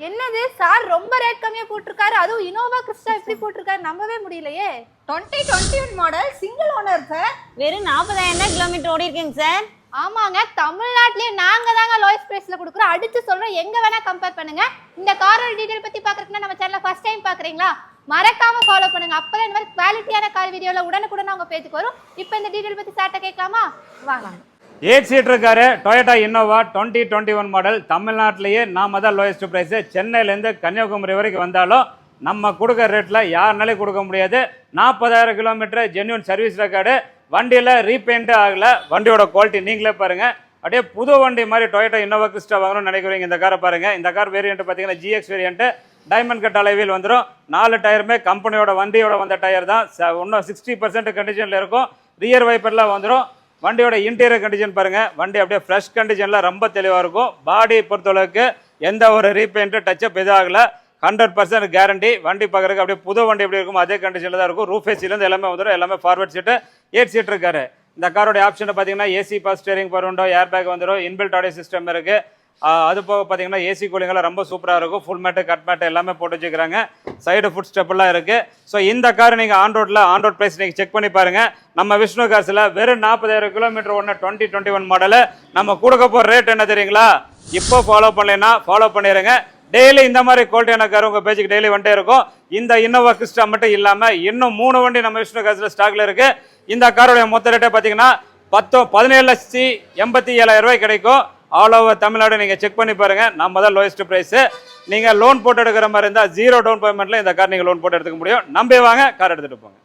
என்னது சார் ரொம்ப ரேட் கம்மியா போட்டிருக்காரு, அதுவும் இனோவா கிறிஸ்டா எப்படி போட்டிருக்காரு, நம்பவே முடியலையே. 2021 மாடல் சிங்கிள் ஓனர் சார். வெறும் 40,000 கிலோமீட்டர் ஓடி இருக்கீங்க சார். ஆமாங்க, தமிழ்நாட்டிலேயே நாங்க தாங்க லோயஸ்ட் பிரைஸ்ல கொடுக்குறோம். அடிச்சு சொல்றோம், எங்க வேணா கம்பேர் பண்ணுங்க. இந்த காரோட டீடைல் பத்தி பாக்குறதுன்னா நம்ம சேனலை ஃபர்ஸ்ட் டைம் பாக்குறீங்களா, மறக்காம ஃபாலோ பண்ணுங்க. அப்பதான் இந்த மாதிரி குவாலிட்டியான கார் வீடியோல உடனுக்குடன் உங்க பேஜுக்கு வரும். இப்போ இந்த டீடைல் பத்தி சார்ட்ட கேட்கலாமா? வாங்க. 8 seater car Toyota Innova 2021 model. தமிழ்நாட்டிலேயே நாம தான் லோயஸ்ட் ப்ரைஸு. சென்னையிலேருந்து கன்னியாகுமரி வரைக்கும் வந்தாலும் நம்ம கொடுக்குற ரேட்டில் யாருனாலே கொடுக்க முடியாது. 40,000 கிலோமீட்டர் ஜென்யூன் சர்வீஸ் ரெக்கார்டு. வண்டியில் ரீபெயிண்ட்டு ஆகலை. வண்டியோட குவாலிட்டி நீங்களே பாருங்கள். அப்படியே புது வண்டி மாதிரி டொயோட்டா இன்னோவா கிறிஸ்டா வாங்கணும்னு நினைக்கிறீங்க, இந்த காரை பாருங்கள். இந்த கார் வேரியன்ட் பார்த்தீங்கன்னா GX வேரியன்ட்டு. டைமண்ட் கட் அலைவில் வந்துடும். 4 டயருமே கம்பெனியோட வண்டியோட வந்த டயர் தான். இன்னும் 60% கண்டிஷனில் இருக்கும். ரியர் வைப்பர்லாம் வந்துடும். வண்டியோட இன்டீரியர் கண்டிஷன் பாருங்கள். வண்டி அப்படியே ஃப்ரெஷ் கண்டிஷனில் ரொம்ப தெளிவாக இருக்கும். பாடி பொறுத்தளவுக்கு எந்த ஒரு ரீபெயிண்ட்டு டச்சப் எதுவும் ஆகலை. 100% கேரண்டி. வண்டி பார்க்குறதுக்கு அப்படியே புது வண்டி எப்படி இருக்கும் அதே கண்டிஷனில் தான் இருக்கும். ரூஃப் ஏசிலேருந்து எல்லாமே வந்துடும். எல்லாமே ஃபார்வர்ட் சீட்டு. 8 சீட்டர் காரு. இந்த காரோட ஆப்ஷனை பார்த்தீங்கன்னா AC power steering, power window, air bag வந்துடும். இன்பில்ட் ஆடியோ சிஸ்டம் இருக்குது. அது போக பார்த்தீங்கன்னா ஏசி கூலிங்கெல்லாம் ரொம்ப சூப்பராக இருக்கும். ஃபுல் மேட்டு கட் மேட்டு எல்லாமே போட்டு வச்சுக்கிறாங்க. சைடு ஃபுட் ஸ்டெப்லாம் இருக்குது. ஸோ இந்த கார் நீங்கள் ஆன் ரோட் ப்ரைஸ் நீங்கள் செக் பண்ணி பாருங்கள். நம்ம விஷ்ணு காசில் வெறும் 40,000 கிலோமீட்டர் ஒன்று 2021 மாடலு. நம்ம கொடுக்க போகிற ரேட் என்ன தெரியுங்களா? இப்போ ஃபாலோ பண்ணலைன்னா ஃபாலோ பண்ணிடுங்க. டெய்லி இந்த மாதிரி குவாலிட்டியான கார் உங்கள் பேஜுக்கு டெய்லி வந்துட்டே இருக்கும். இந்த இன்னோவா கிறிஸ்டா மட்டும் இல்லாமல் இன்னும் 3 வண்டி நம்ம விஷ்ணு காசில் ஸ்டாக்ல இருக்குது. இந்த காரோடைய மொத்த ரேட்டை பார்த்தீங்கன்னா 17,87,000 கிடைக்கும். ஆல் ஓவர் தமிழ்நாடு நீங்கள் செக் பண்ணி பாருங்கள். நம்ம தான் லோயஸ்ட் ப்ரைஸு. நீங்கள் லோன் போட்டு எடுக்கிற மாதிரி இருந்தால் 0 டவுன் பேமெண்ட்டில் இந்த கார் நீங்கள் லோன் போட்டு எடுத்துக்க முடியும். நம்பி வாங்க, கார் எடுத்துகிட்டு போங்க.